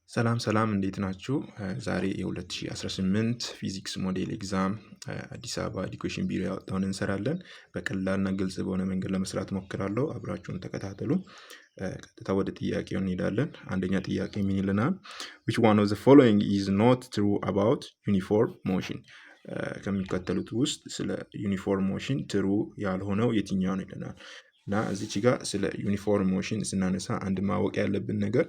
ሰላም እንዴት ናችሁ? ዛሬ የ2018 ፊዚክስ ሞዴል ኤግዛም አዲስ አበባ ኤዱኬሽን ቢሮ ያወጣውን እንሰራለን። በቀላልና ግልጽ በሆነ መንገድ ለመስራት ሞክራለሁ። አብራችሁን ተከታተሉ። ቀጥታ ወደ ጥያቄው እንሄዳለን። አንደኛ ጥያቄ ምን ይለናል? which one of the following is not true about uniform motion? ከሚከተሉት ውስጥ ስለ ዩኒፎርም ሞሽን ትሩ ያልሆነው የትኛው ነው ይለናል። እና እዚች ጋር ስለ ዩኒፎርም ሞሽን ስናነሳ አንድ ማወቅ ያለብን ነገር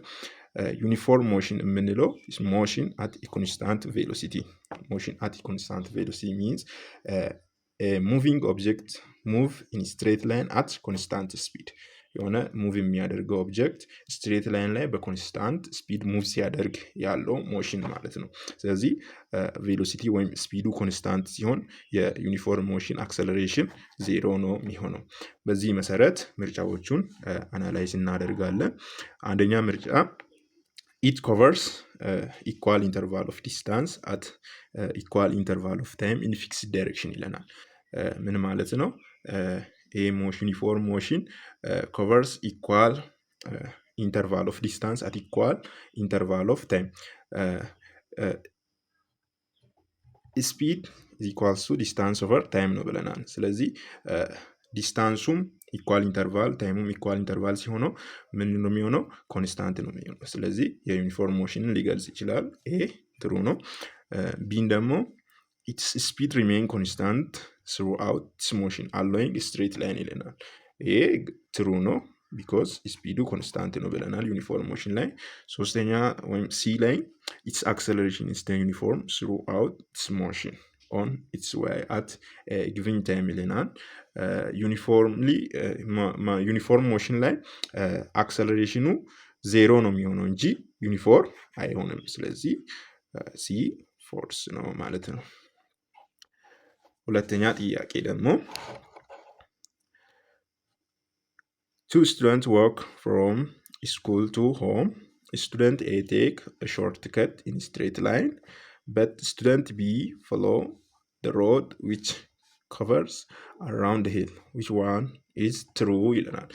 ዩኒፎርም ሞሽን የምንለው ሞሽን አት ኮንስታንት ቬሎሲቲ ሞሽን አት ኮንስታንት ቬሎሲቲ ሚንስ ሙቪንግ ኦብጀክት ሙቭ ኢን ስትሬት ላይን አት ኮንስታንት ስፒድ የሆነ ሙቭ የሚያደርገው ኦብጀክት ስትሬት ላይን ላይ በኮንስታንት ስፒድ ሙቭ ሲያደርግ ያለው ሞሽን ማለት ነው። ስለዚህ ቬሎሲቲ ወይም ስፒዱ ኮንስታንት ሲሆን የዩኒፎርም ሞሽን አክሰለሬሽን ዜሮ ነው የሚሆነው። በዚህ መሰረት ምርጫዎቹን አናላይዝ እናደርጋለን። አንደኛ ምርጫ it covers equal interval of distance at equal interval of time in fixed direction ይለናል። ምን ማለት ነው? ይሄ ዩኒፎርም ሞሽን covers equal interval of distance at equal interval of time. speed is equals to distance over time ነው ብለናል። ስለዚህ ዲስታንሱም ኢኳል ኢንተርቫል ታይሙም ኢኳል ኢንተርቫል ሲሆነው ምን ነው የሚሆነው? ኮንስታንት ነው የሚሆነው። ስለዚህ የዩኒፎርም ሞሽንን ሊገልጽ ይችላል። ይሄ ትሩ ነው። ቢን ደግሞ ኢትስ ስፒድ ሪሜን ኮንስታንት throughout its motion allowing straight line ይለናል። ይሄ ትሩ ነው ቢኮዝ ስፒዱ ኮንስታንት ነው ብለናል ዩኒፎርም ሞሽን ላይ። ሶስተኛ ወይም ሲ ላይ ኢትስ አክሰለሬሽን ኢዝ ዩኒፎርም throughout its motion on its way at a given time ይለናል። ዩኒፎርም ሞሽን ላይ አክሰለሬሽኑ ዜሮ ነው የሚሆነው እንጂ ዩኒፎርም አይሆንም። ስለዚህ ሲ ፎልስ ነው ማለት ነው። ሁለተኛ ጥያቄ ደግሞ two students walk from school to home. Student A take a shortcut in straight line, but student B follow the road which covers around the hill. Which one is true ይለናል።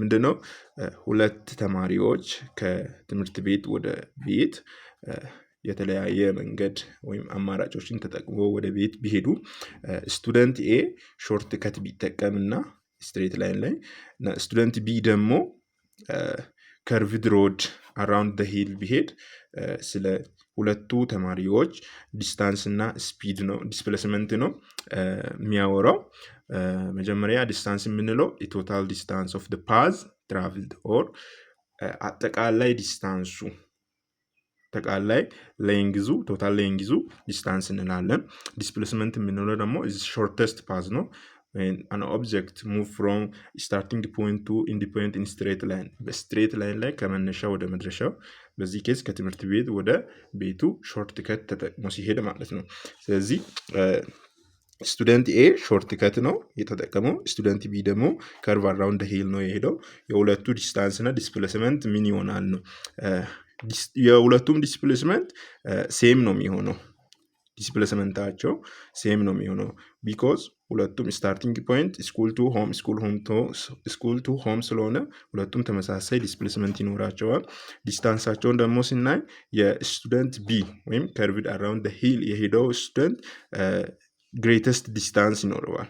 ምንድነው? ሁለት ተማሪዎች ከትምህርት ቤት ወደ ቤት የተለያየ መንገድ ወይም አማራጮችን ተጠቅሞ ወደ ቤት ቢሄዱ ስቱደንት ኤ ሾርት ከት ቢጠቀምና ስትሬት ላይን ላይ እና ስቱደንት ቢ ደግሞ ከርቭድ ሮድ አራውንድ ዘ ሂል ቢሄድ ስለ ሁለቱ ተማሪዎች ዲስታንስ እና ስፒድ ነው ዲስፕሌስመንት ነው የሚያወራው። መጀመሪያ ዲስታንስ የምንለው የቶታል ዲስታንስ ኦፍ ዘ ፓዝ ትራቭልድ ኦር አጠቃላይ ዲስታንሱ አጠቃላይ ሌንግዙ ቶታል ሌንግዙ ዲስታንስ እንላለን። ዲስፕሌስመንት የምንለው ደግሞ ሾርተስት ፓዝ ነው። when an object move from starting point to end point in straight line በስትሬት ላይን ላይ ከመነሻ ወደ መድረሻው በዚህ ኬዝ ከትምህርት ቤት ወደ ቤቱ ሾርት ከት ተጠቅሞ ሲሄድ ማለት ነው። ስለዚህ ስቱደንት ኤ ሾርት ከት ነው የተጠቀመው፣ ስቱደንት ቢ ደግሞ ከርቭ አራውንድ ሂል ነው የሄደው። የሁለቱ ዲስታንስ እና ዲስፕሌስመንት ምን ይሆናል ነው? የሁለቱም ዲስፕሌስመንት ሴም ነው የሚሆነው። ዲስፕሌስመንታቸው ሴም ነው የሚሆነው ቢኮዝ ሁለቱም ስታርቲንግ ፖይንት ስኩል ቱ ሆም ስለሆነ ሁለቱም ተመሳሳይ ዲስፕሌስመንት ይኖራቸዋል። ዲስታንሳቸውን ደግሞ ስናይ የስቱደንት ቢ ወይም ከርቭድ አራውንድ ሂል የሄደው ስቱደንት ግሬተስት ዲስታንስ ይኖረዋል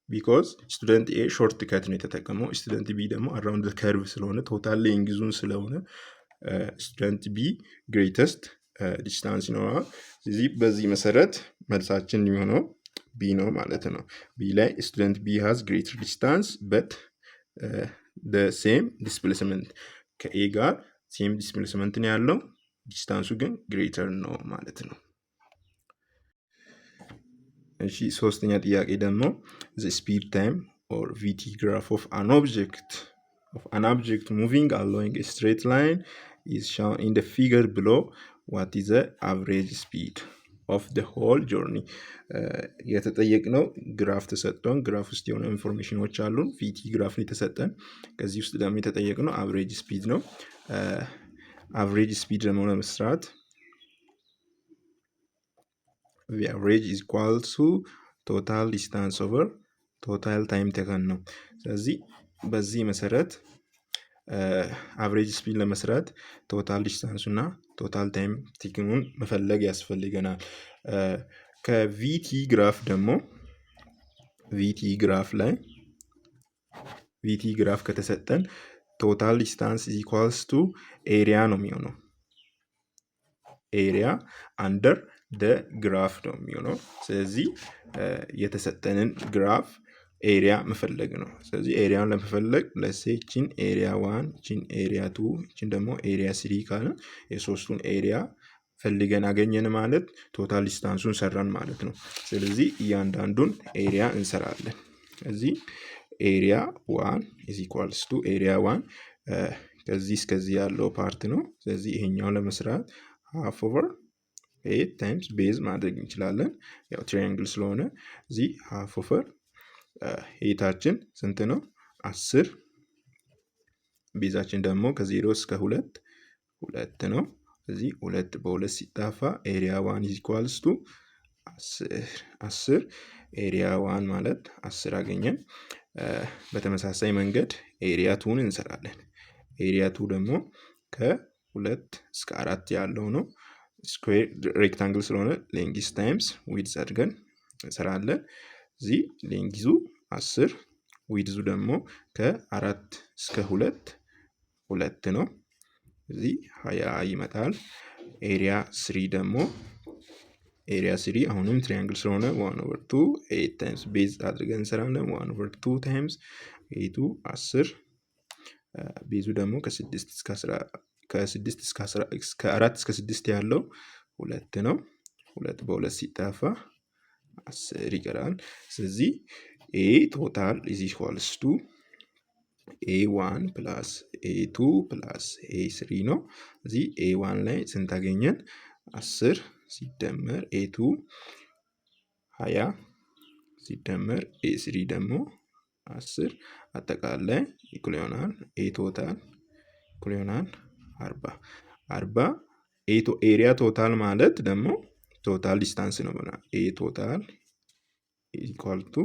ቢኮዝ ስቱደንት ኤ ሾርት ከት ነው የተጠቀመው። ስቱደንት ቢ ደግሞ አራውንድ ከርቭ ስለሆነ ቶታል ሌንግዙን ስለሆነ ስቱደንት ቢ ግሬተስት ዲስታንስ ይኖረዋል። ስለዚህ በዚህ መሰረት መልሳችን የሚሆነው ቢ ነው ማለት ነው። ቢ ላይ ስቱደንት ቢ ሃዝ ግሬተር ዲስታንስ በት ሴም ዲስፕሌስመንት ከኤ ጋር ሴም ዲስፕሌስመንት ነው ያለው፣ ዲስታንሱ ግን ግሬተር ነው ማለት ነው። እሺ ሶስተኛ ጥያቄ ደግሞ the speed time or vt graph of an object moving along a straight line is shown in the figure below. what is the average speed of the whole journey? የተጠየቅነው ግራፍ ተሰጥቶን ግራፍ ውስጥ የሆነ ኢንፎርሜሽኖች አሉን። ቪቲ ግራፍ ነው የተሰጠን። ከዚህ ውስጥ ደግሞ የተጠየቅነው አቨሬጅ ስፒድ ነው። አቨሬጅ ስፒድ ደግሞ ለመስራት the average is equal to total distance over total time taken ነው። ስለዚህ በዚህ መሰረት አቨሬጅ ስፒድ ለመስራት ቶታል ዲስታንሱ እና ቶታል ታይም ቴክኑን መፈለግ ያስፈልገናል። ከቪቲ ግራፍ ደግሞ ቪቲ ግራፍ ከተሰጠን ቶታል ዲስታንስ ኢኳልስ ቱ ኤሪያ ነው የሚሆነው። ኤሪያ አንደር ደ ግራፍ ነው የሚሆነው። ስለዚህ የተሰጠንን ግራፍ ኤሪያ መፈለግ ነው። ስለዚህ ኤሪያን ለመፈለግ ለሴችን ኤሪያ 1 ችን ኤሪያ 2 ችን ደግሞ ኤሪያ 3 ካለ የሶስቱን ኤሪያ ፈልገን አገኘን ማለት ቶታል ዲስታንሱን ሰራን ማለት ነው። ስለዚህ እያንዳንዱን ኤሪያ እንሰራለን። ስለዚህ ኤሪያ 1 is equals to ኤሪያ 1 ከዚህ እስከዚህ ያለው ፓርት ነው። ስለዚህ ይሄኛውን ለመስራት half over 8 times ቤዝ ማድረግ እንችላለን። ያው ትራያንግል ስለሆነ እዚህ half over ኤታችን ስንት ነው? 10 ቤዛችን ደግሞ ከ0 እስከ 2 ነው። እዚህ 2 በ2 ሲጣፋ ኤሪያ 1 is equals to 10 ኤሪያ 1 ማለት 10 አገኘን። በተመሳሳይ መንገድ ኤሪያ 2ን እንሰራለን። ኤሪያ 2 ደግሞ ከ2 እስከ 4 ያለው ነው። ስኩዌር ሬክታንግል ስለሆነ ሌንግዝ ታይምስ ዊድዝ አድርገን እንሰራለን። እዚህ ሌንግዙ 10 ዊድዙ ደግሞ ከ4 እስከ 2 ነው። እዚህ 20 ይመጣል። ኤሪያ 3 ደግሞ ኤሪያ 3 አሁንም ትሪያንግል ስለሆነ 1/2 8 ታይምስ ቤዝ አድርገን እንሰራለን። 1/2 ታይምስ 8 10 ቤዙ ደግሞ ከ4 እስከ 6 ያለው 2 ነው። 2 በ2 ሲጣፋ 10 ይቀራል። ስለዚህ ኤ ቶታል ኢዝ ኢኳልስ ቱ ኤ1 ፕላስ ኤ2 ፕላስ ኤ3 ነው። እዚህ ኤ1 ላይ ስንት አገኘን? 10 ሲደመር ኤ2 20 ሲደመር ኤ3 ደግሞ 10 አጠቃላይ ኢኩል ይሆናል ኤ ቶታል ኢኩል ይሆናል 40 ኤሪያ ቶታል ማለት ደግሞ ቶታል ዲስታንስ ነው። ኤ ቶታል ኢኳል ቱ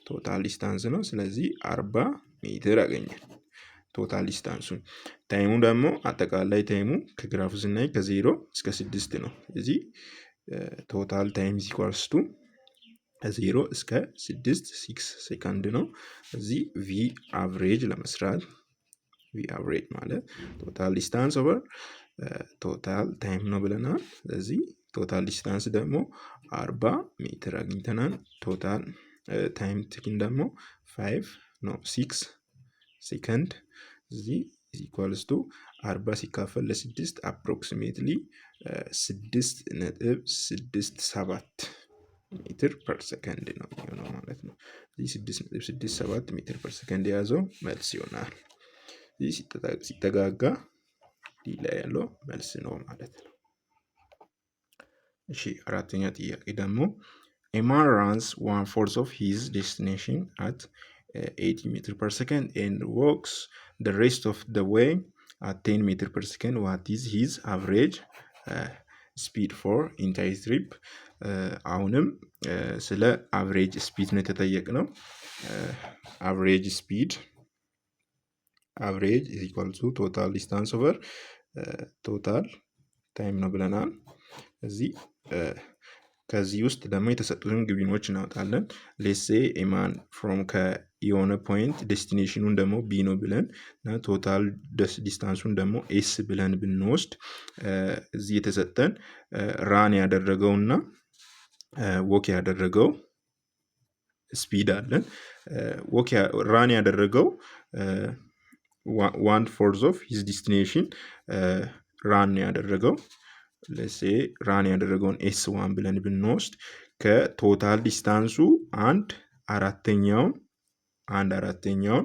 ቶታል ዲስታንስ ነው። ስለዚህ 40 ሜትር አገኘን ቶታል ዲስታንሱን። ታይሙ ደግሞ አጠቃላይ ታይሙ ከግራፉ ስናይ ከ0 እስከ 6 ነው። እዚህ ቶታል ታይም ኢኳልስ ቱ ከ0 እስከ 6 ሴኮንድ ነው። እዚህ ቪ አቨሬጅ ለመስራት ቪ አቨሬጅ ማለት ቶታል ዲስታንስ ኦቨር ቶታል ታይም ነው ብለናል። ስለዚህ ቶታል ዲስታንስ ደግሞ 40 ሜትር አግኝተናል። ቶታል ታይም ቴክን ደግሞ 6 ሴኮንድ። እዚህ ኢኳልስ ቱ 40 ሲካፈል ለ6 አፕሮክሲሜትሊ 6.67 ሜትር ፐር ሰከንድ ነው የሚሆነው ማለት ነው። እዚህ 6.67 ሜትር ፐር ሰከንድ የያዘው መልስ ይሆናል። እዚህ ሲጠጋጋ ዲ ላይ ያለው መልስ ነው ማለት ነው። እሺ አራተኛ ጥያቄ ደግሞ a man runs 1/4 of his destination at 80 meter per second and walks the rest of the way at 10 meter per second. What is his average speed for entire trip? አሁንም ስለ አቨሬጅ ስፒድ ነው የተጠየቅነው። አቨሬጅ ስፒድ አቨሬጅ is equal to total distance over total time ነው ብለናል። እዚህ ከዚህ ውስጥ ደግሞ የተሰጡትን ግቢኖች እናወጣለን። ሌትስ ሴይ ኤማን ፍሮም ከየሆነ ፖይንት ዴስቲኔሽኑን ደግሞ ቢ ነው ብለን እና ቶታል ዲስታንሱን ደግሞ ኤስ ብለን ብንወስድ እዚህ የተሰጠን ራን ያደረገውና ወክ ያደረገው ስፒድ አለን። ራን ያደረገው 1/4 of his destination ራን ያደረገው ለሴ ራን ያደረገውን ኤስ1 ብለን ብንወስድ ከቶታል ዲስታንሱ 1/4ኛውን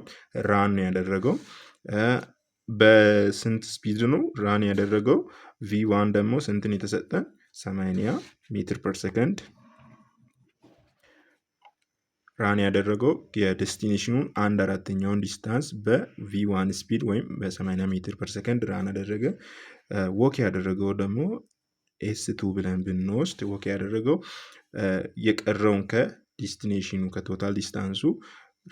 ራን ያደረገው በስንት ስፒድ ነው ራን ያደረገው? ቪ1 ደግሞ ስንትን የተሰጠን 80 ሜትር ፐር ሰከንድ ራን ያደረገው የዴስቲኔሽኑን 1/4ኛውን ዲስታንስ በቪ1 ስፒድ ወይም በ80 ሜትር ፐር ሰከንድ ራን አደረገ። ወክ ያደረገው ደግሞ ኤስ2 ብለን ብንወስድ ወክ ያደረገው የቀረውን ከዲስቲኔሽኑ ከቶታል ዲስታንሱ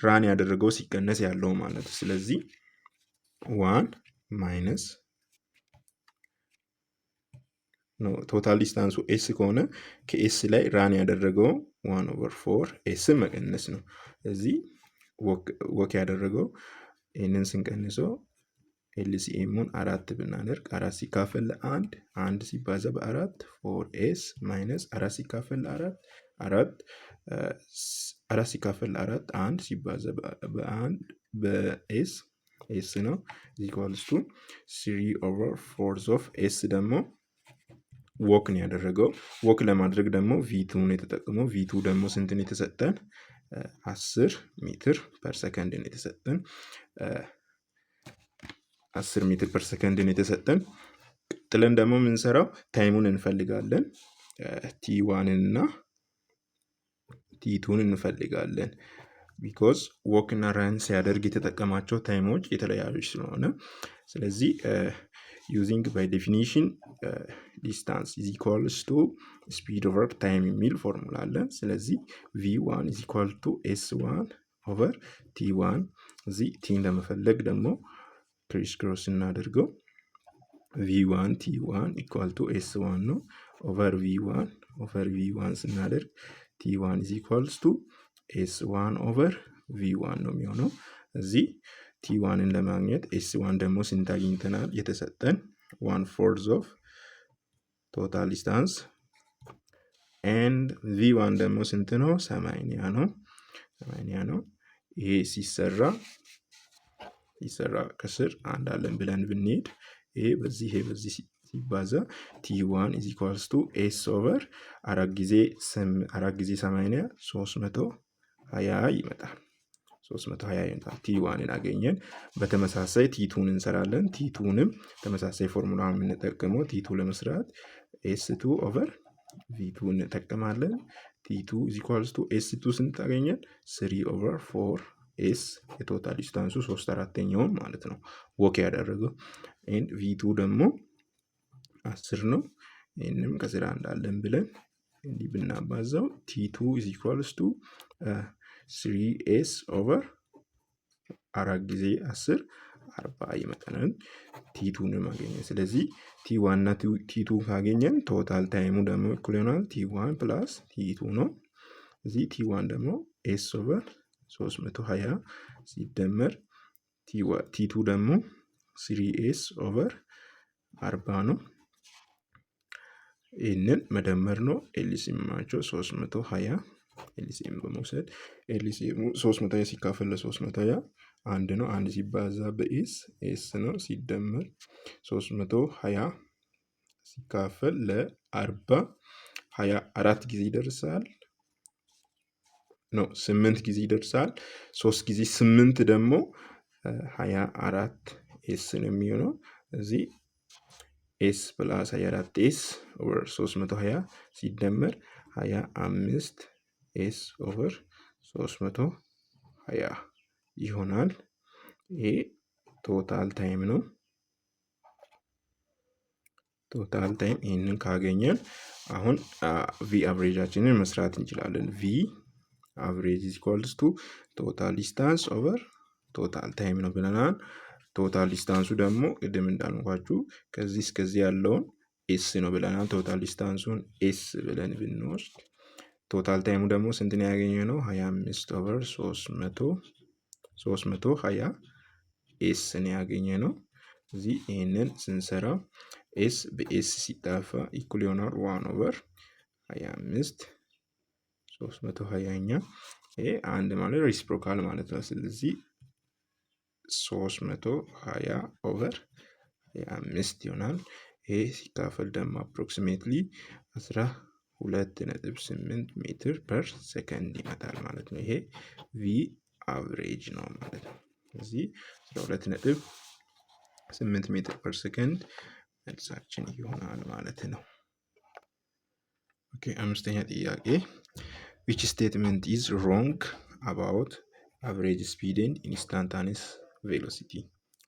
ራን ያደረገው ሲቀነስ ያለው ማለት ነው። ስለዚህ ዋን ማይነስ ነው ቶታል ዲስታንሱ ኤስ ከሆነ ከኤስ ላይ ራን ያደረገው 1/4 ኤስን መቀነስ ነው። እዚህ ወክ ያደረገው ይህንን ስንቀንሰው ኤልሲኤሙን 4 ብናደርግ 4 ሲካፈል ለ1 1 ሲባዛ በ4 4s ማይነስ 4 ሲካፈል ለ4 4 ሲካፈል ለ4 1 ሲባዛ በ1 በኤስ ኤስ ነው ኢኳልስ ቱ 3/4 ኦፍ ኤስ ደግሞ ወክ ነው ያደረገው። ወክ ለማድረግ ደግሞ ቪቱ ነው የተጠቀመው። ቪቱ ደግሞ ስንትን የተሰጠን 10 ሜትር ፐር ሰከንድ ነው የተሰጠን። 10 ሜትር ፐር ሰከንድ ነው የተሰጠን። ጥለን ደግሞ የምንሰራው ታይሙን እንፈልጋለን። ቲ1 እና ቲ2ን እንፈልጋለን። ቢኮዝ ወክ እና ራን ሲያደርግ የተጠቀማቸው ታይሞች የተለያዩ ስለሆነ ስለዚህ ዩዚንግ ባይ ዴፊኒሽን ዲስታንስ ኢዝ ኢኳልስ ቱ ስፒድ ኦቨር ታይም የሚል ፎርሙላ አለ። ስለዚህ v1 ኢዝ ኢኳል ቱ s1 ኦቨር t1 እዚህ ቲን ለመፈለግ ደግሞ ክሪስ ክሮስ እናደርገው v1 t1 ኢኳል ቱ s1 ነው ኦቨር v1 ስናደርግ t1 ኢዝ ኢኳልስ ቱ s1 ኦቨር v1 ነው የሚሆነው። እዚህ t1ን ለማግኘት s1 ደግሞ ስንት አግኝተናል? የተሰጠን 1/4 ኦፍ ቶታል ዲስታንስ ኤንድ v1 ደግሞ ስንት ነው? 80 ነው። ይሄ ሲሰራ ከስር አንድ አለን ብለን ብንሄድ ይሄ በዚህ ሲባዛ t1 is equals to s over 4 ጊዜ 80 320 ይመጣል። 320 ይመጣል። t1ን አገኘን። በተመሳሳይ t2ን እንሰራለን። t2ንም ተመሳሳይ ፎርሙላ የምንጠቀመው t2 ለመስራት s2 over v2 እንጠቀማለን። t2 is equals to s2 ስንት አገኘን? 3 over 4 s የቶታል ዲስታንሱ 3/4ኛውን ማለት ነው ወክ ያደረገው። ኤንድ v2 ደግሞ 10 ነው። ይህንም ከስራ እንዳለን ብለን እንዲህ ብናባዛው t2 is equals to 3s over 4 ጊዜ 10 40 ይመጣል። t2ን ማግኘት ስለዚህ t1 እና t2 ካገኘን ቶታል ታይሙ ደግሞ እኩል ይሆናል t1 ፕላስ t2 ነው። እዚህ t1 ደግሞ s over 320 ሲደመር t2 ደግሞ 3s over 40 ነው። ይህንን መደመር ነው። ኤልሲኤማቸው 320 ኤልሲኤም በመውሰድ ኤልሲኤሙ 320 ሲካፈል ለ320 አንድ ነው። አንድ ሲባዛ በኤስ ኤስ ነው ሲደመር 320 ሲካፈል ለ40 24 ጊዜ ይደርሳል። ነው 8 ጊዜ ይደርሳል። 3 ጊዜ 8 ደግሞ 24 ኤስ ነው የሚሆነው። እዚህ ኤስ ፕላስ 24 ኤስ ኦቨር 320 ሲደመር 25 ኤስ ኦቨር 320 ይሆናል። ይሄ ቶታል ታይም ነው። ቶታል ታይም ይህንን ካገኘን አሁን ቪ አቨሬጃችንን መስራት እንችላለን። ቪ አቨሬጅ ኢዝ ኢኳልስ ቱ ቶታል ዲስታንስ ኦቨር ቶታል ታይም ነው ብለናል። ቶታል ዲስታንሱ ደግሞ ቅድም እንዳልኳችሁ ከዚህ እስከዚህ ያለውን ኤስ ነው ብለናል። ቶታል ዲስታንሱን ኤስ ብለን ብንወስድ ቶታል ታይሙ ደግሞ ስንት ነው ያገኘነው? 25 ኦቨር 320 ኤስ ነው ያገኘነው። እዚህ ይህንን ስንሰራው ኤስ በኤስ ሲጣፋ ኢኩል ይሆናል 1 ኦቨር 25 320ኛ ይሄ አንድ ማለት ሪሲፕሮካል ማለት ነው። ስለዚህ 320 ኦቨር 25 ይሆናል። ይሄ ሲካፈል ደግሞ አፕሮክሲሜትሊ 12.8 ሜትር ፐር ሰከንድ ይመጣል ማለት ነው። ይሄ ቪ አቨሬጅ ነው ማለት ነው። እዚህ 12.8 ሜትር ፐር ሰከንድ መልሳችን ይሆናል ማለት ነው። ኦኬ አምስተኛ ጥያቄ which statement is wrong about average speed and instantaneous velocity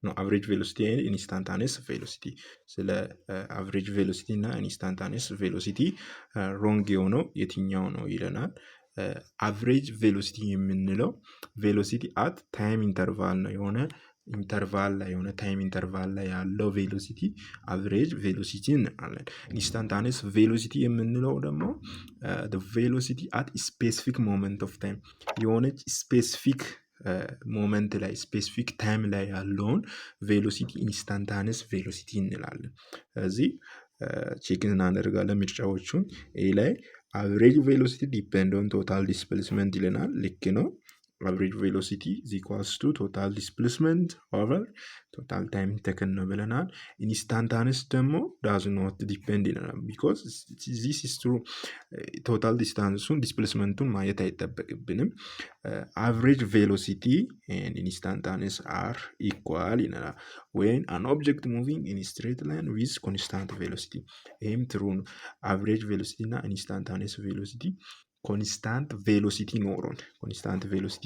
ነው። average velocity and instantaneous velocity ስለ average velocity እና instantaneous velocity wrong የሆነው የትኛው ነው ይለናል። average velocity የምንለው velocity at time interval ነው። የሆነ ኢንተርቫል ላይ የሆነ ታይም ኢንተርቫል ላይ ያለው ቬሎሲቲ አቨሬጅ ቬሎሲቲ እንላለን። ኢንስታንታኔስ ቬሎሲቲ የምንለው ደግሞ ቬሎሲቲ አት ስፔሲፊክ ሞመንት ኦፍ ታይም የሆነች ስፔሲፊክ ሞመንት ላይ ስፔሲፊክ ታይም ላይ ያለውን ቬሎሲቲ ኢንስታንታኔስ ቬሎሲቲ እንላለን። ስለዚህ ቼክ እናደርጋለን ምርጫዎቹን። ኤ ላይ አቨሬጅ ቬሎሲቲ ዲፔንድ ኦን ቶታል ዲስፕሌስመንት ይለናል። ልክ ነው። average velocity is equals to total displacement over total time taken ነው ብለናል። ኢንስታንታነስ ደግሞ does not depend ይለናል because this is true total distanceን ዲስፕሌስመንቱን ማየት አይጠበቅብንም። average velocity and instantaneous are equal ይለናል when an object moving in a straight line with constant velocity ይህም true ነው። average velocity እና instantaneous velocity ኮንስታንት ቬሎሲቲ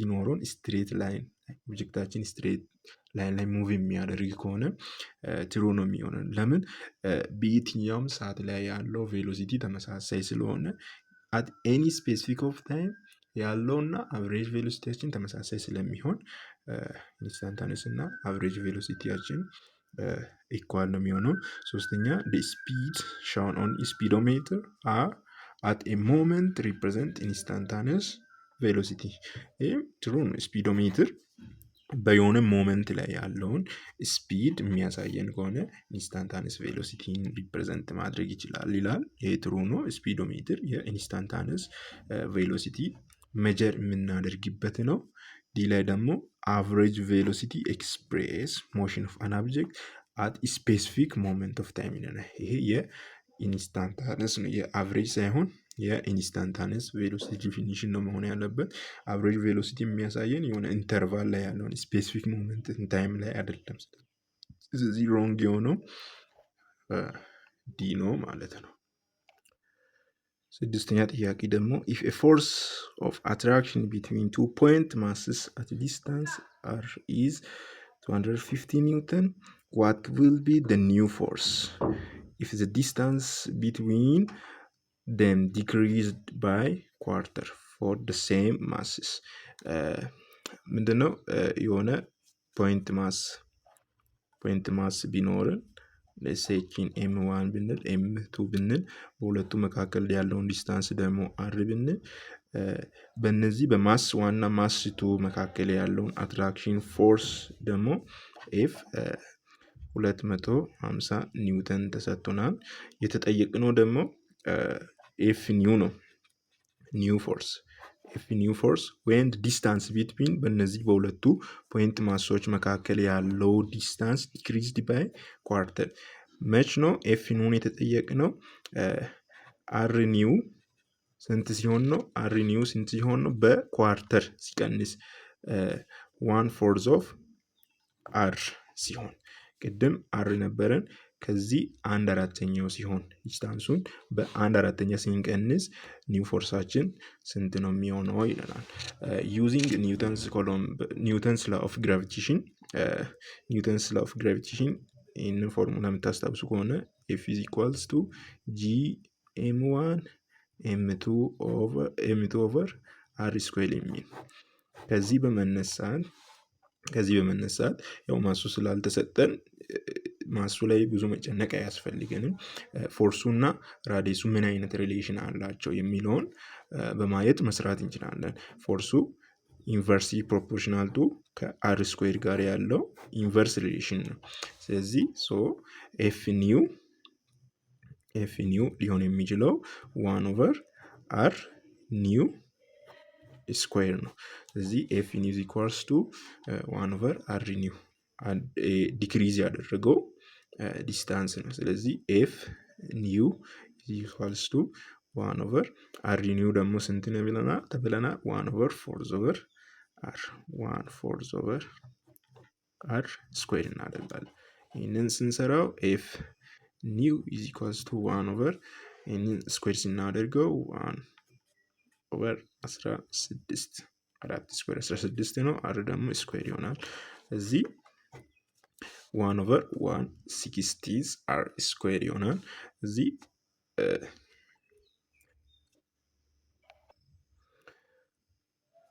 ኖሮን ስትሬት ላይን ኦብጀክታችን ስትሬት ላይን ላይ ሙቭ የሚያደርግ ከሆነ ትሩ ነው የሚሆነው። ለምን በየትኛውም ሰዓት ላይ ያለው ቬሎሲቲ ተመሳሳይ ስለሆነ አት ኤኒ ስፔሲፊክ ኦፍ ታይም ያለውና አቨሬጅ ቬሎሲቲያችን ተመሳሳይ ስለሚሆን ኢንስታንታነስ እና አቨሬጅ ቬሎሲቲያችን ኢኳል ነው የሚሆነው። ሶስተኛ the speed shown on speedometer are at a moment represent instantaneous velocity ይህም ትሩ ነው። ስፒዶሜትር በየሆነ ሞመንት ላይ ያለውን ስፒድ የሚያሳየን ከሆነ ኢንስታንታነስ ቬሎሲቲን ሪፕሬዘንት ማድረግ ይችላል ይላል። ይሄ ትሩ ነው። ስፒዶሜትር የኢንስታንታነስ ቬሎሲቲ መጀር የምናደርግበት ነው። ዲ ላይ ደግሞ አቨሬጅ ቬሎሲቲ ኤክስፕሬስ ሞሽን ኦፍ አን ኦብጀክት አት ስፔሲፊክ ሞመንት ኦፍ ታይም ይለናል። ይሄ የኢንስታንታነስ ነው፣ የአቨሬጅ ሳይሆን የኢንስታንታነስ ቬሎሲቲ ዲፊኒሽን ነው መሆን ያለበት። አቨሬጅ ቬሎሲቲ የሚያሳየን የሆነ ኢንተርቫል ላይ ያለውን ስፔሲፊክ ሞመንት ታይም ላይ አይደለም። ስለዚህ ሮንግ የሆነው ዲ ነው ማለት ነው። ስድስተኛ ጥያቄ ደግሞ if a force of attraction between two point masses at a distance r is 250 newton, what will be the new force if the distance between them decreased by quarter for the same masses? ምንድነው የሆነ ፖይንት ማስ ቢኖርን ለሴኪን ኤም1 ብንል ኤም2 ብንል በሁለቱ መካከል ያለውን ዲስታንስ ደግሞ አር ብንል በእነዚህ በማስ ዋና ማስ ቱ መካከል ያለውን አትራክሽን ፎርስ ደግሞ ኤፍ 250 ኒውተን ተሰጥቶናል። የተጠየቅነው ደግሞ ኤፍ ኒው ነው። ኒው ፎርስ ወይም ዲስታንስ ቢትዊን በእነዚህ በሁለቱ ፖይንት ማሶች መካከል ያለው ዲስታንስ ዲክሪዝድ ባይ ኳርተር መች ነው? ኤፍ ኒውን የተጠየቅነው አር ኒው ስንት ሲሆን ነው? አር ኒው ስንት ሲሆን ነው? በኳርተር ሲቀንስ 1/4 ኦፍ አር ሲሆን ቅድም አር ነበረን ከዚህ 1/4 ሲሆን ዲስታንሱን በ1/4 ስንቀንስ ኒው ፎርሳችን ስንት ነው የሚሆነው ይለናል። ዩዚንግ ኒውተንስ ላ ኦፍ ግራቪቴሽን ይህንን ፎርሙላ የምታስታውሱ ከሆነ ኤፍ ኢዝ ኢኳልስ ቱ ጂ ኤም1 ኤም2 ኦቨር አር ስኩዌር የሚል ከዚህ በመነሳት ያው ማሱ ስላልተሰጠን ማሱ ላይ ብዙ መጨነቅ አያስፈልገንም። ፎርሱና ራዲየሱ ምን አይነት ሪሌሽን አላቸው የሚለውን በማየት መስራት እንችላለን። ፎርሱ ኢንቨርስሊ ፕሮፖርሽናል ቱ ከአር ስኩዌር ጋር ያለው ኢንቨርስ ሪሌሽን ነው። ስለዚህ ኤፍ ኒው ሊሆን የሚችለው 1/r ኒው ስኩዌር ነው። ስለዚህ ኤፍ ኒው ኢዝ ኢኳልስ ቱ 1/r ኒው ዲክሪዝ ያደረገው ዲስታንስ ነው። ስለዚህ ኤፍ ኒው ኢኳልስ ቱ 1/r ኒው ደግሞ ስንት ነው ተብለናል? 1/4 አር ስኩዌር እናደርጋለን። ይህንን ስንሰራው ኤፍ ኒው ኢዝ ኢኳልስ ቱ 1/, ይህንን ስኩዌር ስናደርገው 1/16 4 ስኩዌር 16 ነው። አር ደግሞ ስኩዌር ይሆናል። እዚህ 1/160 አር ስኩዌር ይሆናል። እዚህ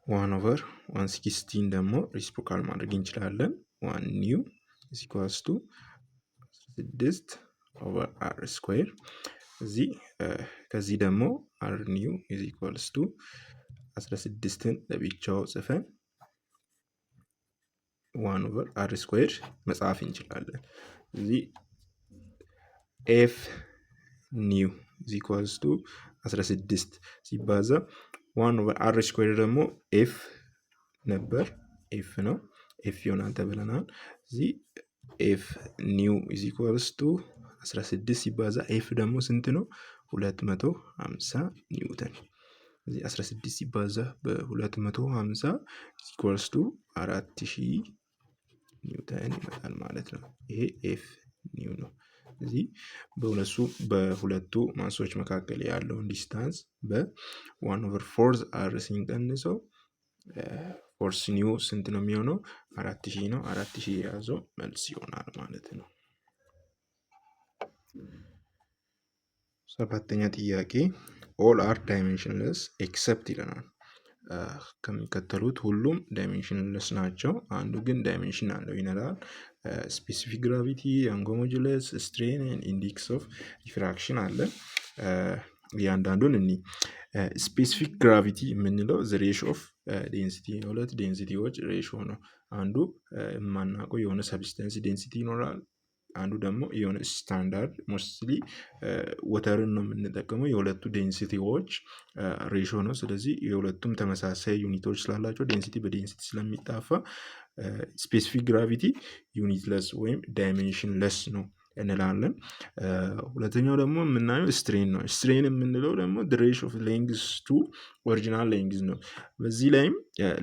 1/116 ደግሞ ሪሲፕሮካል ማድረግ እንችላለን። 1 ኒው is equals to 6 over r square እዚህ ከዚህ ደግሞ r new is equals to 16ን ለብቻው ጽፈን 1 over r square መጻፍ እንችላለን። እዚህ f new is equals to 16 ሲባዛ 1 over r square ደግሞ f ነበር f ነው f ይሆናል ተብለናል። እዚህ f new is equals to 16 ሲባዛ f ደግሞ ስንት ነው? 250 ኒውተን። እዚህ 16 ሲባዛ በ250 is equals to 4000 ኒውተን ይመጣል ማለት ነው። ይሄ f new ነው። እዚህ በሁለቱ ማሶች መካከል ያለውን ዲስታንስ በ1 over 4 r ሲንቀንሰው ፎርስ ኒው ስንት ነው የሚሆነው? 4000 ነው። 4000 የያዘው መልስ ይሆናል ማለት ነው። ሰባተኛ ጥያቄ all are dimensionless except ይለናል። ከሚከተሉት ሁሉም ዳይሜንሽንለስ ናቸው፣ አንዱ ግን ዳይሜንሽን አለው ይላል። ስፔሲፊክ ግራቪቲ፣ ያንግ ሞጁለስ፣ ስትሬን ኤንድ ኢንዴክስ ኦፍ ሪፍራክሽን አለ። እያንዳንዱን እኒ ስፔሲፊክ ግራቪቲ የምንለው ዘ ሬሾ ኦፍ ዴንሲቲ፣ የሁለት ዴንሲቲዎች ሬሾ ነው። አንዱ የማናውቀው የሆነ ሰብስታንስ ዴንሲቲ ይኖራል፣ አንዱ ደግሞ የሆነ ስታንዳርድ ሞስትሊ ወተርን ነው የምንጠቀመው። የሁለቱ ዴንሲቲዎች ሬሾ ነው። ስለዚህ የሁለቱም ተመሳሳይ ዩኒቶች ስላላቸው ዴንሲቲ በዴንሲቲ ስለሚጣፋ ስፔሲፊክ ግራቪቲ ዩኒትለስ ወይም ዳይሜንሽንለስ ነው እንላለን። ሁለተኛው ደግሞ የምናየው ስትሬን ነው። ስትሬን የምንለው ደግሞ the ratio of length to original length ነው። በዚህ ላይም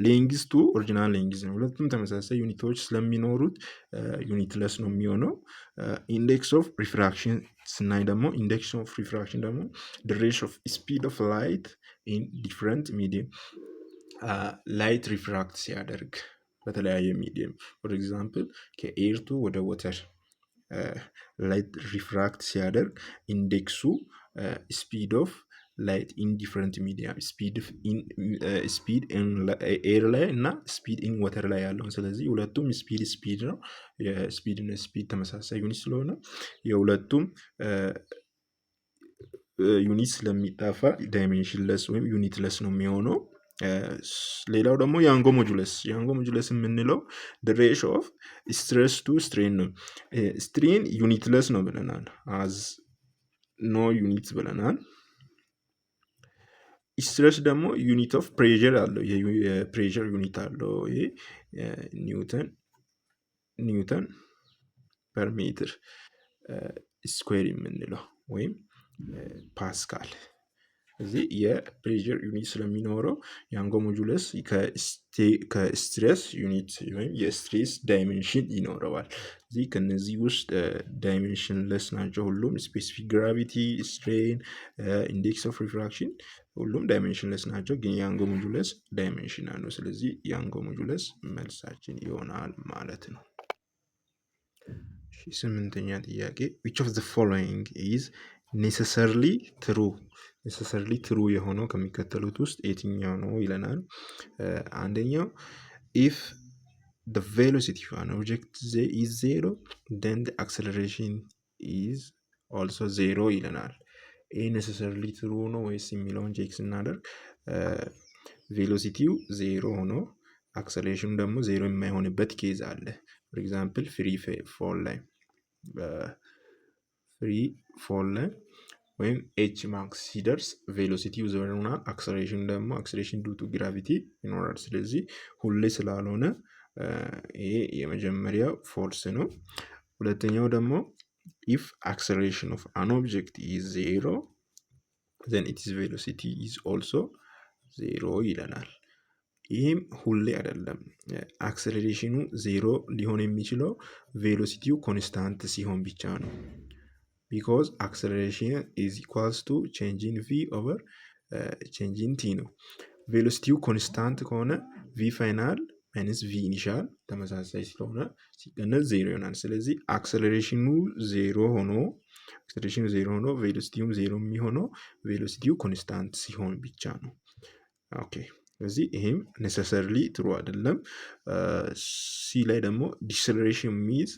length to original length ነው። ሁለቱም ተመሳሳይ ዩኒቶች ስለሚኖሩት ዩኒትለስ ነው የሚሆነው። ኢንዴክስ ኦፍ ሪፍራክሽን ስናይ ደግሞ ኢንዴክስ ኦፍ ሪፍራክሽን ደግሞ the ratio of speed of light in different medium ላይት ሪፍራክት ሲያደርግ በተለያየ ሚዲየም ፎር ኤግዛምፕል ከኤር ቱ ወደ ወተር ላይት ሪፍራክት ሲያደርግ ኢንዴክሱ ስፒድ ኦፍ ላይት ኢን ዲፍረንት ሚዲያ ስፒድ ኤር ላይ እና ስፒድ ኢን ወተር ላይ ያለውን። ስለዚህ ሁለቱም ስፒድ ነው። የስፒድ እና ስፒድ ተመሳሳይ ዩኒት ስለሆነ የሁለቱም ዩኒት ስለሚጣፋ ዳይሜንሽንለስ ወይም ዩኒትለስ ነው የሚሆነው። ሌላው ደግሞ ያንግ ሞጁለስ የምንለው the ratio of stress to strain ነው። ስትሬን ዩኒትለስ ነው ብለናል፣ as no unit ብለናል። ስትረስ ደግሞ ዩኒት ኦፍ ፕሬዠር አለው፣ የፕሬዠር ዩኒት አለው። ይሄ ኒውተን ፐር ሜትር ስኩዌር የምንለው ወይም ፓስካል። እዚህ የፕሬዠር ዩኒት ስለሚኖረው ያንግ ሞጁለስ ከስትሬስ ዩኒት ወይም የስትሬስ ዳይሜንሽን ይኖረዋል። እዚህ ከነዚህ ውስጥ ዳይሜንሽንለስ ናቸው ሁሉም። ስፔሲፊክ ግራቪቲ፣ ስትሬን፣ ኢንዴክስ ኦፍ ሪፍራክሽን ሁሉም ዳይሜንሽንለስ ናቸው፣ ግን ያንግ ሞጁለስ ዳይሜንሽናል ነው። ስለዚህ ያንግ ሞጁለስ መልሳችን ይሆናል ማለት ነው። ስምንተኛ ጥያቄ which of the following is necessarily true የሆነው ከሚከተሉት ውስጥ የትኛው ነው ይለናል። አንደኛው if the velocity of an object is zero then the acceleration is also zero ይለናል። ይህ necessarily true ነው ወይስ የሚለውን ቼክ ስናደርግ ቬሎሲቲው ዜሮ ሆኖ አክሰሌሬሽኑ ደግሞ ዜሮ የማይሆንበት ኬዝ አለ። ፎር ኤግዛምፕል ፍሪ ፎል ላይ ወይም ኤች ማክስ ሲደርስ ቬሎሲቲው ዜሮ ይሆናል። አክሰሌሬሽን ዱ ቱ ግራቪቲ ይኖራል። ስለዚህ ሁሌ ስላልሆነ ይሄ የመጀመሪያው ፎልስ ነው። ሁለተኛው ደግሞ if acceleration of an object is zero then its velocity is also zero ይለናል። ይህም ሁሌ አይደለም። አክሰሌሬሽኑ ዜሮ ሊሆን የሚችለው ቬሎሲቲው ኮንስታንት ሲሆን ብቻ ነው። because acceleration is equals to change in v over change in t ነው። ቬሎሲቲው ኮንስታንት ከሆነ v ፋይናል ማይነስ ቪ ኢኒሻል ተመሳሳይ ስለሆነ ሲቀነስ ዜሮ ይሆናል። ስለዚህ አክሰሌሬሽኑ ዜሮ ሆኖ ቬሎሲቲውም ዜሮ የሚሆነው ቬሎሲቲው ኮንስታንት ሲሆን ብቻ ነው። ኦኬ ስለዚህ ይሄም ኔሰሰርሊ ትሩ አይደለም። ሲ ላይ ደግሞ ዲሰለሬሽን ሚንስ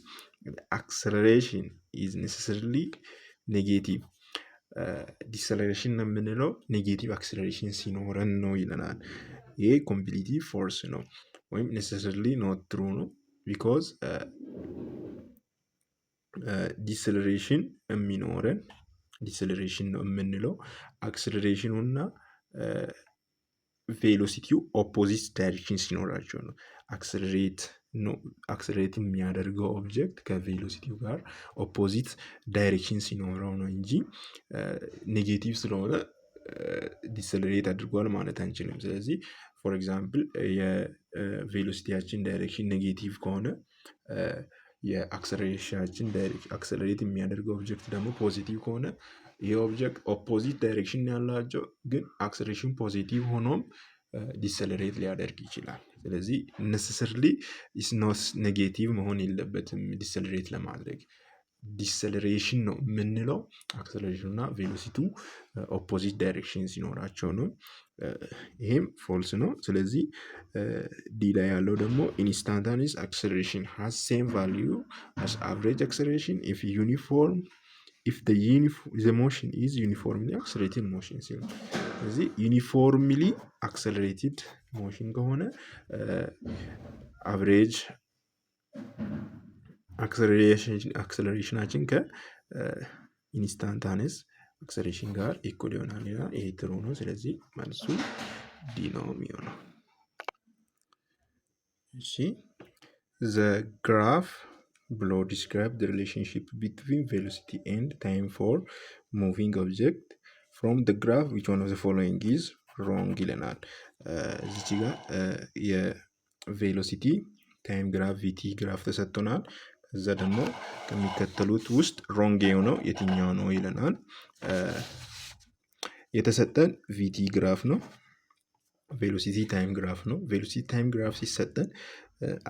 አክሰለሬሽን ኢዝ ኔሰሰርሊ ኔጌቲቭ። ዲሰለሬሽን የምንለው ኔጌቲቭ አክሰለሬሽን ሲኖረን ነው ይለናል። ይሄ ኮምፕሊትሊ ፎልስ ነው ወይም ኔሰሰርሊ ኖት ትሩ ነው። ቢኮዝ ዲሰለሬሽን የሚኖረን ዲሰለሬሽን ነው የምንለው አክሰለሬሽኑ እና ቬሎሲቲው ኦፖዚት ዳይሬክሽን ሲኖራቸው ነው። አክሰለሬት የሚያደርገው ኦብጀክት ከቬሎሲቲው ጋር ኦፖዚት ዳይሬክሽን ሲኖረው ነው እንጂ ኔጌቲቭ ስለሆነ ዲሰለሬት አድርጓል ማለት አንችልም። ስለዚህ ፎር ኤግዛምፕል የቬሎሲቲያችን ዳይሬክሽን ኔጌቲቭ ከሆነ የአክሰለሬሽናችን አክሰለሬት የሚያደርገው ኦብጀክት ደግሞ ፖዚቲቭ ከሆነ ይህ ኦብጀክት ኦፖዚት ዳይሬክሽን ያላቸው ግን አክሰለሬሽን ፖዚቲቭ ሆኖም ዲሰለሬት ሊያደርግ ይችላል። ስለዚህ ነሰሰርሊ ኢስ ኖት ኔጌቲቭ መሆን የለበትም ዲሰለሬት ለማድረግ። ዲሰለሬሽን ነው የምንለው አክሰለሬሽን እና ቬሎሲቲ ኦፖዚት ዳይሬክሽን ሲኖራቸው ነው። ይሄም ፎልስ ነው። ስለዚህ ዲ ላይ ያለው ደግሞ ኢንስታንታኒየስ አክሰለሬሽን ሃዝ ሴም ቫልዩ አስ አቨሬጅ አክሰለሬሽን ኢፍ ዩኒፎርም ኢፍ ዘ ሞሽን ኢዝ ዩኒፎርምሊ አክሰለሬትድ ሞሽን ሲሆን፣ ስለዚህ ዩኒፎርምሊ አክሰለሬትድ ሞሽን ከሆነ አቨሬጅ አክሰለሬሽናችን ከኢንስታንታኒየስ አክሰለሬሽን ጋር ኢኩል ይሆናል ይላል። ይሄ ትሩ ነው። ስለዚህ መልሱ ዲ ነው የሚሆነው። እሺ the graph below describe the relationship between velocity and time for moving object from the graph which one of the following is wrong ይለናል። እዚች ጋር የቬሎሲቲ ታይም ግራፍ ቪቲ ግራፍ ተሰጥቶናል። ከዛ ደግሞ ከሚከተሉት ውስጥ ሮንግ የሆነው የትኛው ነው ይለናል። የተሰጠን ቪቲ ግራፍ ነው። ቬሎሲቲ ታይም ግራፍ ነው። ቬሎሲቲ ታይም ግራፍ ሲሰጠን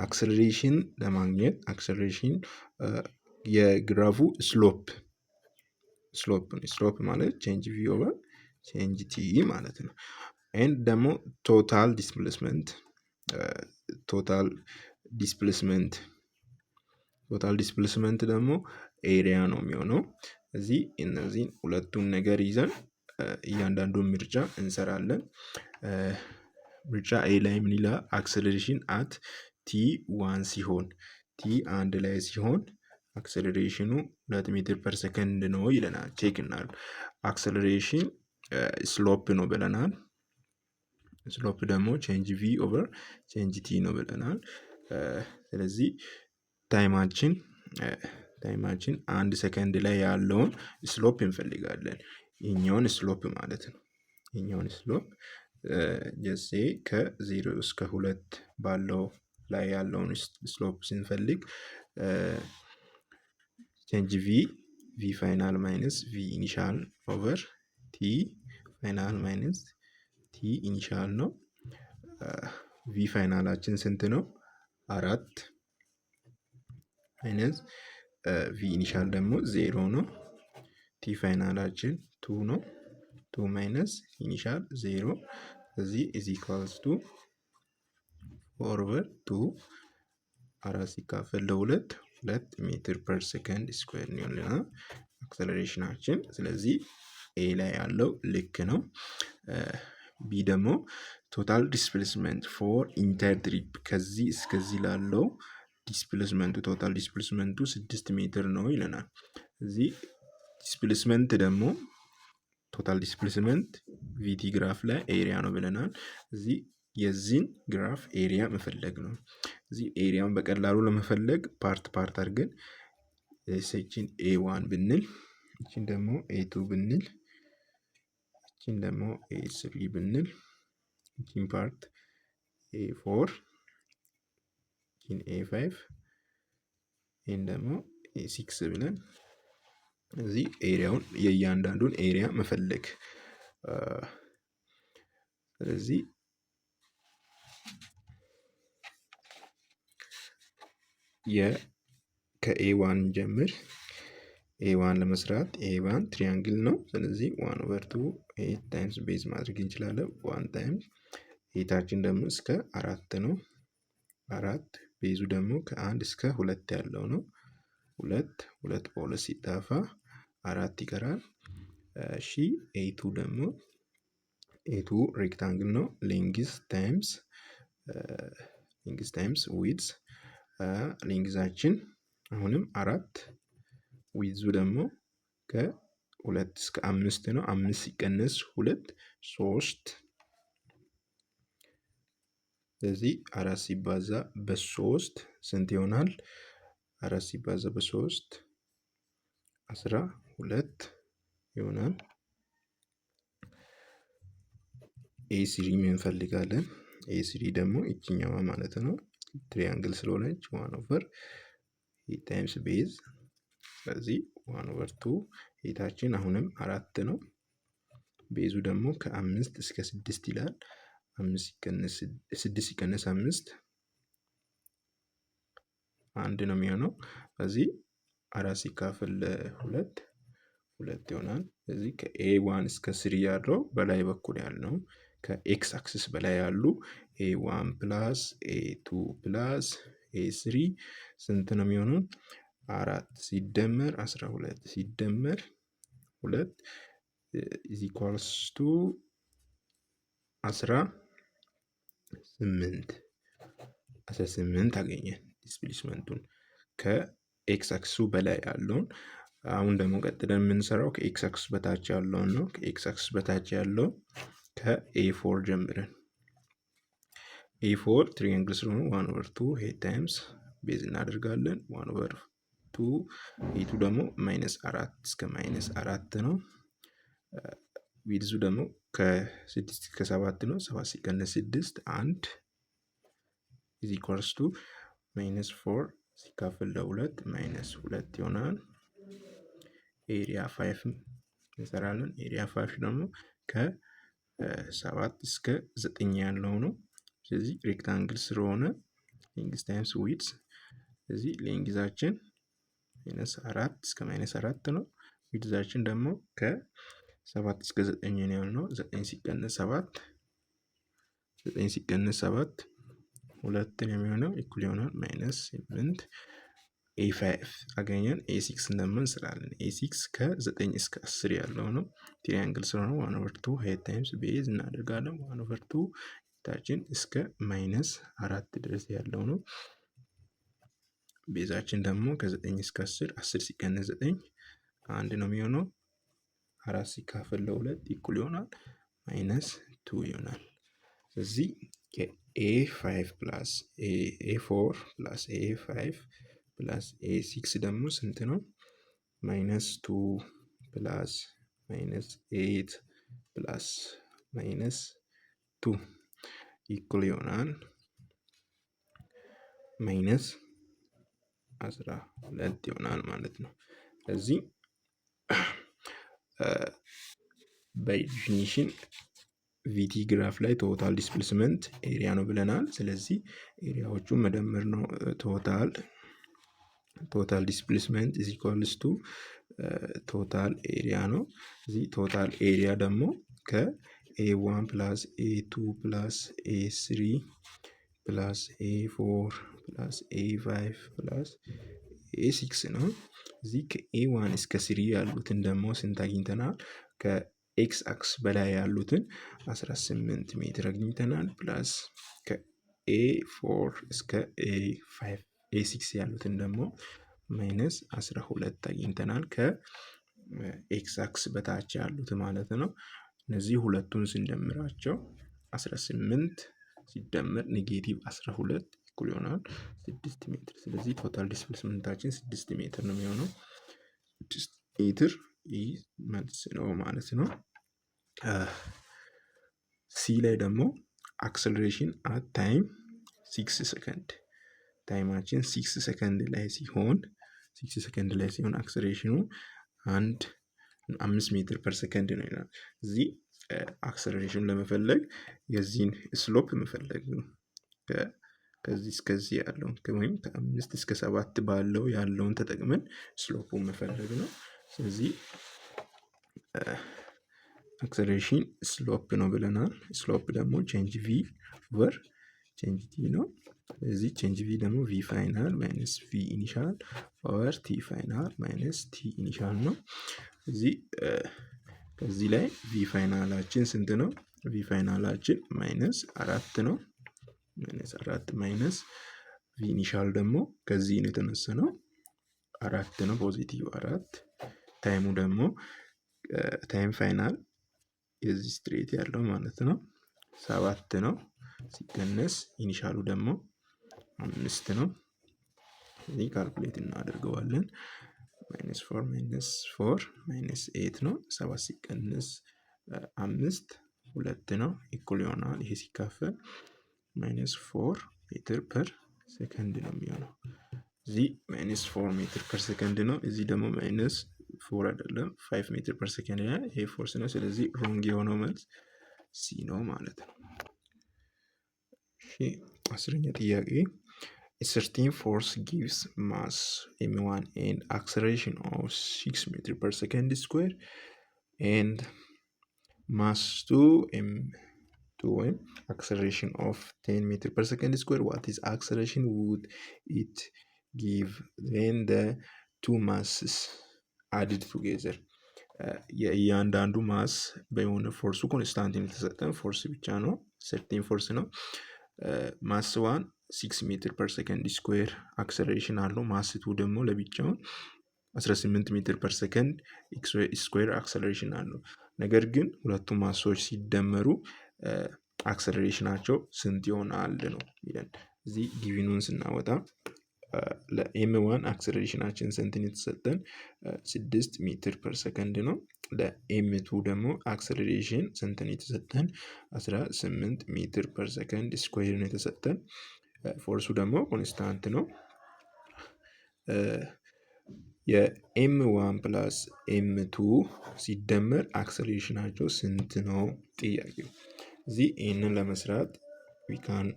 አክሰለሬሽን ለማግኘት አክሰለሬሽን የግራፉ ስሎፕ ማለት ቼንጅ ቪ ኦቨር ቼንጅ ቲ ማለት ነው። ኤንድ ደግሞ ቶታል ዲስፕሌስመንት ደግሞ ኤሪያ ነው የሚሆነው። እዚህ እነዚህን ሁለቱን ነገር ይዘን እያንዳንዱን ምርጫ እንሰራለን። ምርጫ ኤ ላይ ምን ይላል? አክሰለሬሽን አት ቲ 1 ሲሆን ቲ 1 ላይ ሲሆን አክሰለሬሽኑ 2 ሜትር ፐር ሰከንድ ነው ይለናል። ቼክ እናድርግ። አክሰለሬሽን ስሎፕ ነው ብለናል። ስሎፕ ደግሞ ቼንጅ ቪ ኦቨር ቼንጅ ቲ ነው ብለናል። ስለዚህ ታይማችን 1 ሰከንድ ላይ ያለውን ስሎፕ እንፈልጋለን። ይህኛውን ስሎፕ ማለት ነው። ይህኛውን ስሎፕ ጀሴ ከ0 እስከ 2 ባለው ላይ ያለውን ስሎፕ ስንፈልግ ቼንጅ ቪ ፋይናል ማይነስ ቪ ኢኒሻል ኦቨር ቲ ፋይናል ማይነስ ቲ ኢኒሻል ነው። ቪ ፋይናላችን ስንት ነው? 4 ማይነስ ቪ ኢኒሻል ደግሞ 0 ነው። ቲ ፋይናላችን 2 ነው። 2 ማይነስ ኢኒሻል 0። ስለዚህ ኢዝ ኢኳልስ ቱ 4 ኦቨር 2 4 ሲካፈል ለ2 2 ሜትር ፐር ሰከንድ ስኩዌር ይሆንልናል አክሰለሬሽናችን። ስለዚህ ኤ ላይ ያለው ልክ ነው። ቢ ደግሞ ቶታል ዲስፕሌስመንት ፎር ኢንተር ትሪፕ ከዚህ እስከዚህ ላለው ዲስፕሌስመንቱ ቶታል ዲስፕሌስመንቱ 6 ሜትር ነው ይለናል። እዚህ ዲስፕሌስመንት ደግሞ ቶታል ዲስፕሌስመንት ቪቲ ግራፍ ላይ ኤሪያ ነው ብለናል። እዚህ የዚህን ግራፍ ኤሪያ መፈለግ ነው። እዚህ ኤሪያውን በቀላሉ ለመፈለግ ፓርት አድርገን እቺን ኤ1 ብንል፣ እቺን ደግሞ ኤ2 ብንል፣ እቺን ደግሞ ኤ3 ብንል፣ እቺን ፓርት ኤ4፣ እቺን ኤ5፣ ይህን ደግሞ ኤ6 ብለን እዚህ ኤሪያውን የእያንዳንዱን ኤሪያ መፈለግ። ስለዚህ ከኤ1 ጀምር። ኤ1 ለመስራት ኤ1 ትሪያንግል ነው። ስለዚህ 1/2 8 ታይምስ ቤዝ ማድረግ እንችላለን። 1 ታይምስ ሄታችን ደግሞ እስከ 4 ነው። 4 ቤዙ ደግሞ ከ1 እስከ 2 ያለው ነው። 2 በ2 ሲጣፋ 4 ይቀራል። እሺ ኤቱ ደግሞ ኤቱ ሬክታንግል ነው። ሌንግዝ ታይምስ ዊድዝ ሌንግዛችን አሁንም 4 ዊድዙ ደግሞ ከ2 እስከ 5 ነው። 5 ሲቀነስ 2 3 ስለዚህ 4 ሲባዛ በ3 ስንት ይሆናል? 4 ሲባዛ በ3 12 ይሆናል። ኤ3 እንፈልጋለን። ኤ3 ደግሞ ይችኛዋ ማለት ነው። ትሪያንግል ስለሆነች 1/8 ታይምስ ቤዝ ስለዚህ 1/2 ሄታችን አሁንም 4 ነው። ቤዙ ደግሞ ከ5 እስከ 6 ይላል። 6 ሲቀነስ 5 1 ነው የሚሆነው። ስለዚህ 4 ሲካፈል ለ2 2 ይሆናል። ስለዚህ ከኤ1 እስከ 3 ያለው በላይ በኩል ያለው ከኤክስ አክሲስ በላይ ያሉ ኤ1 ፕላስ ኤ2 ፕላስ ኤ3 ስንት ነው የሚሆነው? 4 ሲደመር 12 ሲደመር 2 is equals to 18 አገኘን። ዲስፕሌስመንቱን ከኤክስ አክሱ በላይ ያለውን። አሁን ደግሞ ቀጥለን የምንሰራው ከኤክስ አክስ በታች ያለውን ነው። ከኤክስ አክስ በታች ያለው ከኤ4 ጀምረን ኤ4 ትሪያንግል ስለሆነ 1/2 ሄድ ታይምስ ቤዝ እናደርጋለን። 1/2 ኤቱ ደግሞ -4 እስከ -4 ነው። ዊድዙ ደግሞ ከ6 እስከ 7 ነው። 7 ሲቀነስ 6 1 is equals to -4 ሲካፈል ለ2 -2 ይሆናል። ኤሪያ 5 እንሰራለን። ኤሪያ 5 ደግሞ ከ7 እስከ 9 ያለው ነው። ስለዚህ ሬክታንግል ስለሆነ ሌንግዝ ታይምስ ዊድዝ ስለዚህ ሌንግዛችን -4 እስከ -4 ነው። ዊድዛችን ደግሞ ከ7 እስከ 9 ነው ያልነው። 9 ሲቀነስ 7 2 ነው የሚሆነው ኢኩል ይሆናል -8 ኤ5 አገኘን። ኤ6 ደግሞ እንስራለን። ኤ6 ከ9 እስከ 10 ያለው ነው። ትሪያንግል ስለሆነ 1/2 ሄድ ታይምስ ቤዝ እናደርጋለን። 1/2 ታችን እስከ -4 ድረስ ያለው ነው። ቤዛችን ደግሞ ከ9 እስከ 10 ሲቀነስ 9 1 ነው የሚሆነው። 4 ሲካፈል ለ2 ኢኩል ይሆናል -2 ይሆናል። ስለዚህ ኤ5 ፕላስ ኤ4 ፕላስ ኤ5 ፕላስ ኤ6 ደግሞ ስንት ነው? -2 ፕላስ -8 ፕላስ -2 ኢኩል ይሆናል -12 ይሆናል ማለት ነው። ስለዚህ በዲፊኒሽን ቪቲ ግራፍ ላይ ቶታል ዲስፕሌስመንት ኤሪያ ነው ብለናል። ስለዚህ ኤሪያዎቹን መደመር ነው። ቶታል ዲስፕሌስመንት ኢዝ ኢኳልስ ቱ ቶታል ኤሪያ ነው። እዚህ ቶታል ኤሪያ ደግሞ ከኤ1 ፕላስ ኤ2 ፕላስ ኤ3 ፕላስ ኤ4 ፕላስ ኤ5 ፕላስ ኤ6 ነው። እዚህ ከኤ1 እስከ 3 ያሉትን ደግሞ ስንት አግኝተናል? ከኤክስ አክስ በላይ ያሉትን 18 ሜትር አግኝተናል። ፕላስ ከኤ4 እስከ ኤ6 ያሉትን ደግሞ -12 አግኝተናል። ከኤክስ አክስ በታች ያሉት ማለት ነው። እነዚህ ሁለቱን ስንደምራቸው 18 ሲደመር -12 እኩል ይሆናል 6 ሜትር። ስለዚህ ቶታል ዲስፕሌስመንታችን 6 ሜትር ነው የሚሆነው። 6 ሜትር መልስ ነው ማለት ነው። ሲ ላይ ደግሞ አክሰለሬሽን አት ታይም 6 ሰከንድ ታይማችን 6 ሰከንድ ላይ ሲሆን አክሰለሬሽኑ 5 ሜትር ፐር ሰከንድ ነው ይላል። እዚህ አክሰለሬሽን ለመፈለግ የዚህን ስሎፕ መፈለግ ነው። ከዚህ እስከዚህ ያለውን ወይም ከ5 እስከ 7 ባለው ያለውን ተጠቅመን ስሎፑን መፈለግ ነው። ስለዚህ አክሰለሬሽን ስሎፕ ነው ብለናል። ስሎፕ ደግሞ ቼንጅ ቪ ኦቨር ቼንጅ ቲ ነው። ስለዚህ ቼንጅ ቪ ደግሞ ቪ ፋይናል ማይነስ ቪ ኢኒሻል ኦቨር ቲ ፋይናል ማይነስ ቲ ኢኒሻል ነው። እዚህ ከዚህ ላይ ቪ ፋይናላችን ስንት ነው? ቪ ፋይናላችን ማይነስ 4 ነው። ማይነስ 4 ማይነስ ቪ ኢኒሻል ደግሞ ከዚህ ነው የተነሳነው 4 ነው። ፖዚቲቭ 4 ታይሙ ደግሞ ታይም ፋይናል የዚህ ስትሬት ያለው ማለት ነው 7 ነው። ሲቀነስ ኢኒሻሉ ደግሞ 5 ነው። እዚህ ካልኩሌት እናደርገዋለን። ማይነስ 4 ማይነስ 4 ማይነስ 8 ነው። 7 ሲቀነስ 5 2 ነው። ኢኩል ይሆናል። ይሄ ሲካፈል ማይነስ 4 ሜትር ፐር ሰከንድ ነው የሚሆነው። እዚህ ማይነስ 4 ሜትር ፐር ሰከንድ ነው። እዚህ ደግሞ ማይነስ 4 አይደለም 5 ሜትር ፐር ሰከንድ ነው። ይሄ ፎርስ ነው። ስለዚህ ሮንግ የሆነው መልስ ሲ ነው ማለት ነው። እሺ 10ኛ ጥያቄ a certain force gives mass m1 and acceleration of 6 meter per second square and mass 2 m acceleration of 10 meter per second square. What is acceleration would it give when the two masses added together? የእያንዳንዱ ማስ በሆነ ፎርሱ ኮንስታንት የተሰጠን ፎርስ ብቻ ነው። ሰርቴን ፎርስ ነው። ማስ 1 6 ሜትር ፐር ሰከንድ ስኩዌር አክሰለሬሽን አለው። ማስ 2 ደግሞ ለብቻውን 18 ሜትር ፐር ሰከንድ ስኩዌር አክሰለሬሽን አለው። ነገር ግን ሁለቱም ማሶች ሲደመሩ አክሰለሬሽናቸው ስንት ይሆናል ነው ይላል። እዚህ ጊቪኑን ስናወጣ ለኤም1 አክሰለሬሽናችን ስንትን የተሰጠን 6 ሜትር ፐር ሰከንድ ነው። ለኤም2 ደግሞ አክሰለሬሽን ስንትን የተሰጠን 18 ሜትር ፐር ሰከንድ ስኩዌር ነው የተሰጠን። ፎርሱ ደግሞ ኮንስታንት ነው። የኤም1 ፕላስ ኤም2 ሲደመር አክሰለሬሽናቸው ስንት ነው ጥያቄው። እዚህ ይህንን ለመስራት we can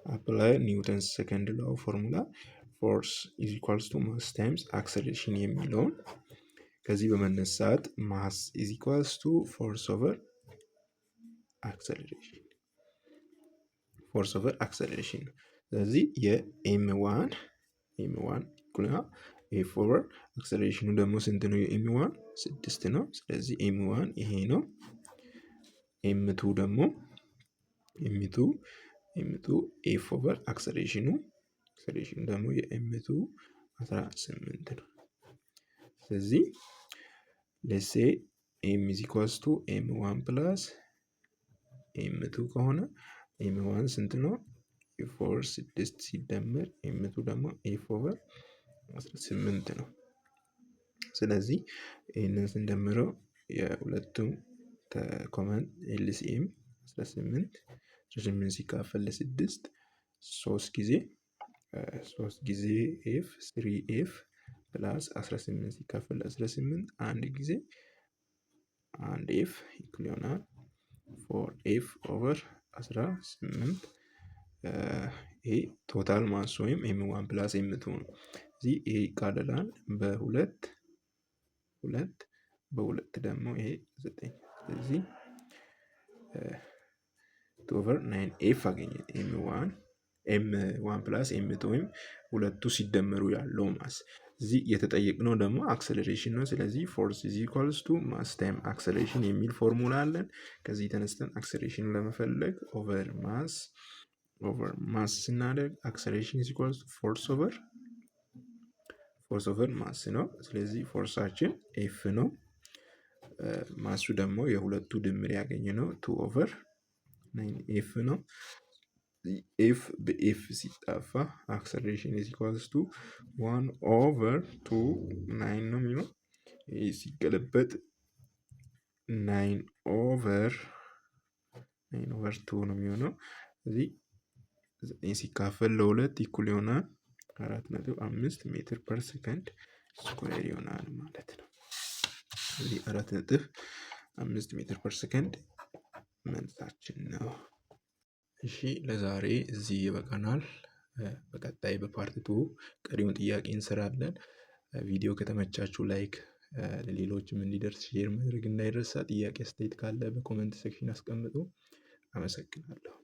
apply Newton's second law formula force is equals to mass times acceleration የሚለውን ከዚህ በመነሳት mass is equals to force over acceleration ስለዚህ የኤም1 እኩል ኤፍ ኦቨር አክሰለሬሽኑ ደግሞ ስንት ነው? የኤም1 6 ነው። ስለዚህ ኤም1 ይሄ ነው። ኤም2 ደግሞ ኤፍ ኦቨር አክሰለሬሽኑ ደግሞ የኤም2 18 ነው። ስለዚህ ሌትስ ሴይ ኤም ኢዝ ኢኳልስ ቱ ኤም1 ፕላስ ኤም2 ከሆነ ኤም1 ስንት ነው? ኤፍ ኦቨር 6 ሲደመር ኤም2 ደግሞ ኤፍ ኦቨር 18 ነው። ስለዚህ ይህንን ስንደምረው የሁለቱም ኮመን ኤልሲኤም 18 ሲካፈል ለ6 3 ጊዜ ኤፍ 3 ኤፍ ፕላስ 18 ሲካፈል ለ18 አንድ ጊዜ 1 ኤፍ ኢኩል ይሆናል 4 ኤፍ ኦቨር 18። ይሄ ቶታል ማስ ወይም ኤም1 ፕላስ ኤም2 ነው። እዚህ ይሄ ይቃለላል በሁለት ደግሞ ይሄ 9። ስለዚህ 2 ኦቨር 9 ኤፍ አገኘን። ኤም1 ፕላስ ኤም2 ወይም ሁለቱ ሲደመሩ ያለው ማስ። እዚህ የተጠየቅነው ደግሞ አክሰለሬሽን ነው። ስለዚህ ፎርስ ኢዝ ኢኳልስ ቱ ማስ ታይም አክሰለሬሽን የሚል ፎርሙላ አለን። ከዚህ ተነስተን አክሰለሬሽን ለመፈለግ ኦቨር ማስ ስናደርግ አክሰለሬሽን ኢዝ ኢኳልስ ቱ ፎርስ ኦቨር ማስ ነው። ስለዚህ ፎርሳችን ኤፍ ነው። ማሱ ደግሞ የሁለቱ ድምር ያገኘ ነው 2 ኦቨር 9 ኤፍ ነው። ኤፍ በኤፍ ሲጣፋ አክሰለሬሽን ኢዝ ኢኳልስ ቱ 1 ኦቨር 2 9 ነው የሚሆነው። ይህ ሲገለበጥ 9 ኦቨር 2 ነው የሚሆነው። እዚህ 9 ሲካፈል ለ2 ኢኩል ይሆናል 4.5 ሜትር ፐር ሰከንድ ስኩዌር ይሆናል ማለት ነው። እዚህ 4.5 ሜትር ፐር ሰከንድ መልሳችን ነው። እሺ ለዛሬ እዚህ ይበቃናል። በቀጣይ በፓርት 2 ቀሪውን ጥያቄ እንሰራለን። ቪዲዮ ከተመቻችሁ ላይክ ለሌሎችም እንዲደርስ ሼር ማድረግ እንዳይረሳ። ጥያቄ አስተያየት ካለ በኮመንት ሴክሽን አስቀምጡ። አመሰግናለሁ።